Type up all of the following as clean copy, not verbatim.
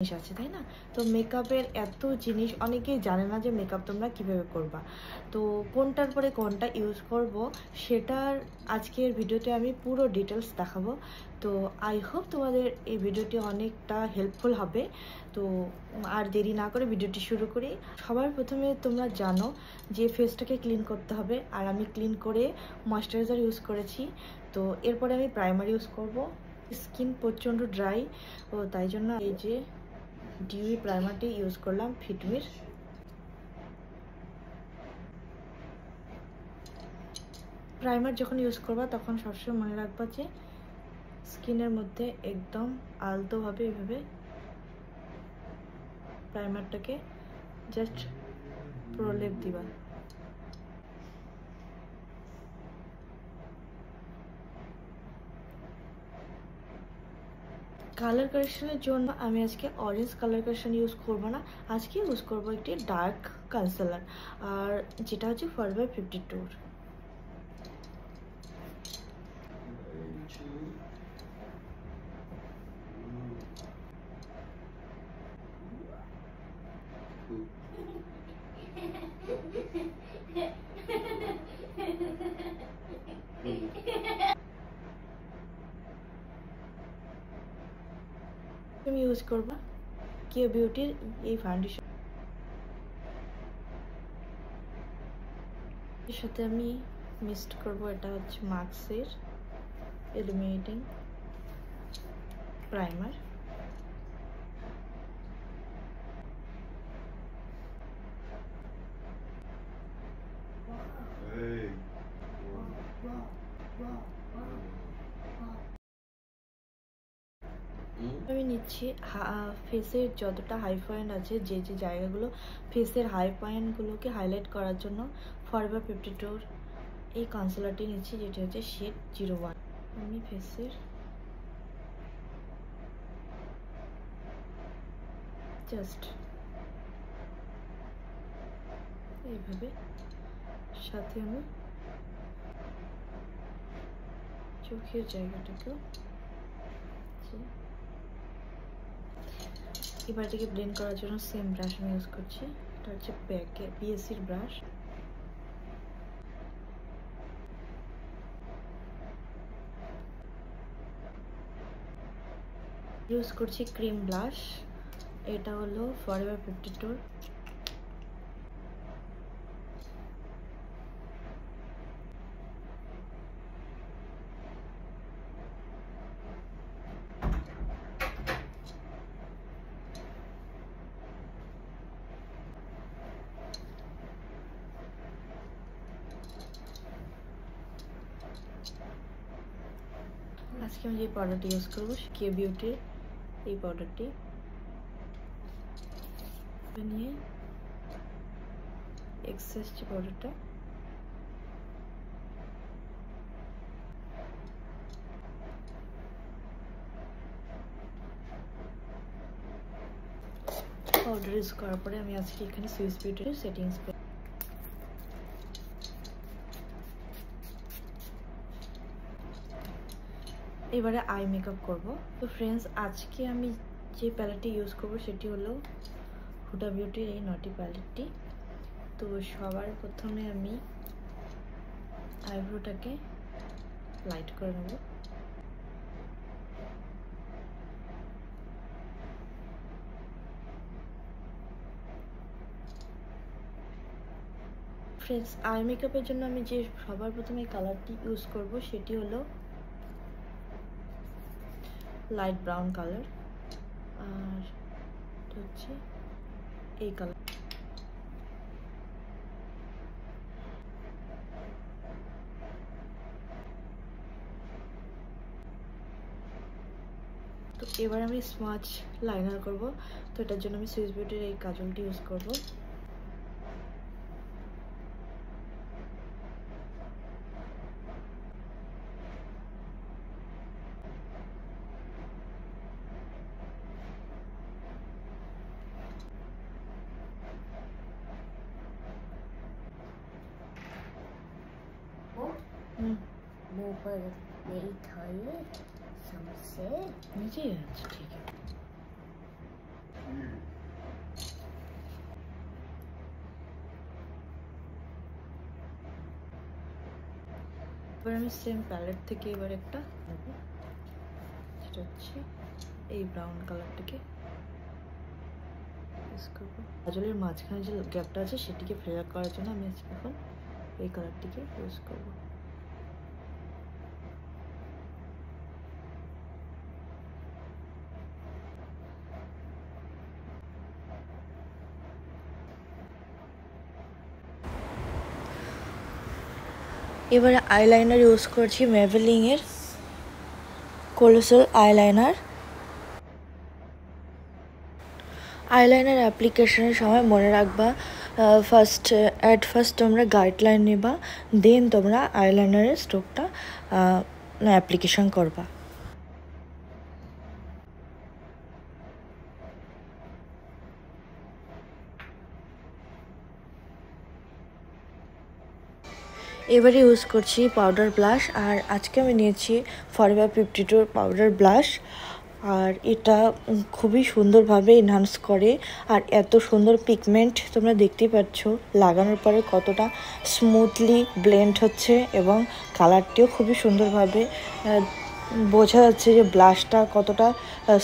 জিনিস আছে তাই না? তো মেকআপের এত জিনিস অনেকেই জানে না যে মেকআপ তোমরা কিভাবে করবা। তো কোনটার পরে কোনটা ইউজ করব সেটার আজকের ভিডিওতে আমি পুরো ডিটেলস দেখাবো। তো আই হোপ তোমাদের এই ভিডিওটি অনেকটা হেল্পফুল হবে। তো আর দেরি না করে ভিডিওটি শুরু করি। সবার প্রথমে তোমরা জানো যে ফেসটাকে ক্লিন করতে হবে, আর আমি ক্লিন করে ময়েশ্চারাইজার ইউজ করেছি। তো এরপরে আমি প্রাইমার ইউজ করব। স্কিন প্রচণ্ড ড্রাই, ও তাই জন্য এই যে ডিউই প্রাইমারটি ইউজ করলাম ফিটমির। প্রাইমার যখন ইউজ করবা তখন সবসময় মনে রাখবা যে স্কিনের মধ্যে একদম আলতোভাবে এভাবে প্রাইমারটাকে জাস্ট প্রলেপ দিবা। কালার কারেকশনের জন্য আমি আজকে অরেঞ্জ কালার কারেকশন ইউজ করব না, আজকে ইউজ করব একটি ডার্ক কনসিলার, আর যেটা হচ্ছে ফরএভার 52। আমি ইউজ করব কিউ বিউটির এই ফাউন্ডেশন, এর সাথে আমি মিক্সড করব, এটা হচ্ছে মাক্সের ইলুমিনেটিং প্রাইমার। আমি নিচ্ছি ফেসের যতটা হাই পয়েন্ট আছে, যে যে জায়গাগুলো ফেসের হাই পয়েন্টগুলোকে হাইলাইট করার জন্য ফরএভার 52 এই কনসিলারটি নিচ্ছি, যেটা হচ্ছে শেড 01। আমি ফেসের জাস্ট এইভাবে, সাথে আমি চোখের জায়গাটাকেও এবার থেকে ব্লেন্ড করার জন্য সেম ব্রাশ আমি ইউজ করছি। এটা হচ্ছে পিএসসির ব্রাশ। ইউজ করছি ক্রিম ব্লাশ, এটা হলো ফরএভার 52। আজকে আমি যে পাউডারটি ইউজ করবো কিউ বিউটির এই পাউডারটি নিয়ে এক্সেস যে পাউডারটা পাউডার ইউজ করার পরে আমি আজকে এখানে সুইস বিউটির সেটিংস এবারে আই মেকআপ করব। তো ফ্রেন্ডস, আজকে আমি যে প্যালেটটি ইউজ করব সেটি হলো হুডা বিউটির এই নটি প্যালেটটি। তো সবার প্রথমে আমি আইব্রোটাকে লাইট করে নেব। ফ্রেন্ডস, আই মেকআপের জন্য আমি যে সবার প্রথমে কালারটি ইউজ করব সেটি হলো লাইট ব্রাউন কালার, আর হচ্ছে এই কালার। তো এবার আমি স্মাচ লাইনার করব। তো এটার জন্য আমি সুইস বিউটির এই কাজলটি ইউজ করব। मुंह पर मेरी थाली सबसे नीचे है, अच्छा ठीक है। এবার আমি সেম প্যালেট থেকে এবার একটা নেব, সেটা হচ্ছে এই ব্রাউন কালারটাকে ইউজ করবো। কাজলের মাঝখানে যে গ্যাপটা আছে সেটিকে ফিল আপ করার জন্য আমি এখন এই কালারটিকে ইউজ করবো। এবারে আইলাইনার ইউজ করছি মেবেলিনের কোলোসাল আইলাইনার। আইলাইনার অ্যাপ্লিকেশনের সময় মনে রাখবা ফার্স্ট তোমরা গাইডলাইন নেবা, দেন তোমরা আইলাইনারের স্ট্রোকটা অ্যাপ্লিকেশন করবা। এবারে ইউজ করছি পাউডার ব্লাশ, আর আজকে আমি নিয়েছি ফরএভার 52 পাউডার ব্লাশ। আর এটা খুবই সুন্দরভাবে এনহান্স করে, আর এত সুন্দর পিগমেন্ট তোমরা দেখতেই পাচ্ছ লাগানোর পরে কতটা স্মুথলি ব্লেন্ড হচ্ছে, এবং কালারটিও খুবই সুন্দরভাবে বোঝা যাচ্ছে যে ব্লাশটা কতটা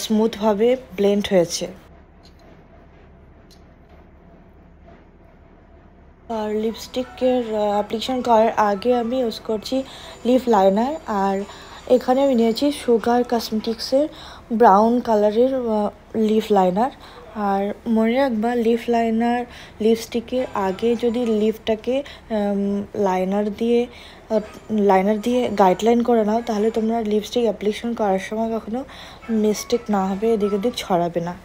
স্মুথভাবে ব্লেন্ড হয়েছে। আর লিপস্টিকের অ্যাপ্লিকেশন করার আগে আমি ইউজ করছি লিপ লাইনার, আর এখানে আমি নিয়েছি সুগার কসমেটিক্সের ব্রাউন কালারের লিপ লাইনার। আর মনে রাখবা লিপস্টিকের আগে যদি লিপটাকে লাইনার দিয়ে গাইডলাইন করে নাও, তাহলে তোমরা লিপস্টিক অ্যাপ্লিকেশন করার সময় কখনো মিস্টেক না হবে, এদিক ওদিক ছড়াবে না।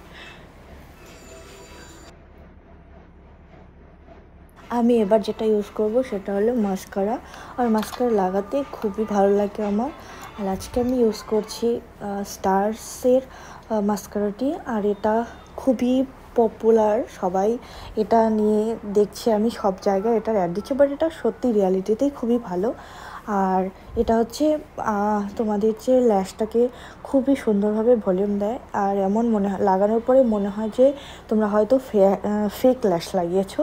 আমি এবার যেটা ইউজ করব সেটা হলো মাস্কারা, আর মাস্কারা লাগাতে খুবই ভালো লাগে আমার। আর আজকে আমি ইউজ করছি স্টারসের মাস্কারাটি, আর এটা খুবই পপুলার, সবাই এটা নিয়ে দেখছি আমি সব জায়গায় এটার অ্যাড দিচ্ছে, বাট এটা সত্যি রিয়ালিটিতেই খুবই ভালো। আর এটা হচ্ছে তোমাদের যে ল্যাশটাকে খুবই সুন্দরভাবে ভলিউম দেয়, আর এমন লাগানোর পরে মনে হয় যে তোমরা হয়তো ফেক ল্যাশ লাগিয়েছো।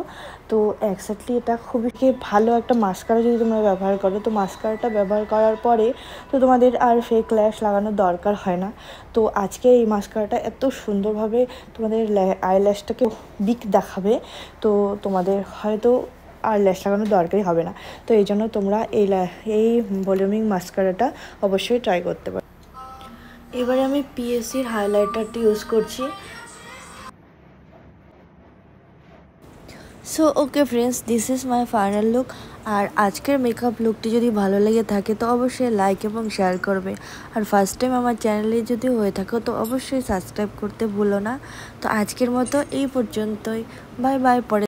তো এক্স্যাক্টলি এটা খুবই ভালো একটা মাস্কারা যদি তোমরা ব্যবহার করো, তো মাস্কারাটা ব্যবহার করার পরে তো তোমাদের আর ফেক ল্যাশ লাগানোর দরকার হয় না। তো আজকে এই মাস্কারাটা এত সুন্দরভাবে তোমাদের আই ল্যাশটাকে বিগ দেখাবে, তো তোমাদের হয়তো আর ল্যাশ লাগানোর দরকারই হবে না। তো এই জন্য তোমরা এই ভলিউমিং মাস্কারাটা অবশ্যই ট্রাই করতে পারো। এবারে আমি পিএসসির হাইলাইটারটি ইউজ করছি। So okay friends, this is my final look. আর আজকের মেকআপ লুকটি যদি ভালো লেগে থাকে তো অবশ্যই লাইক এবং শেয়ার করবে। আর ফার্স্ট টাইম আমার চ্যানেলে যদি হয়ে থাকো তো অবশ্যই সাবস্ক্রাইব করতে ভুলো না। তো আজকের মতো এই পর্যন্তই, বাই বাই। পরে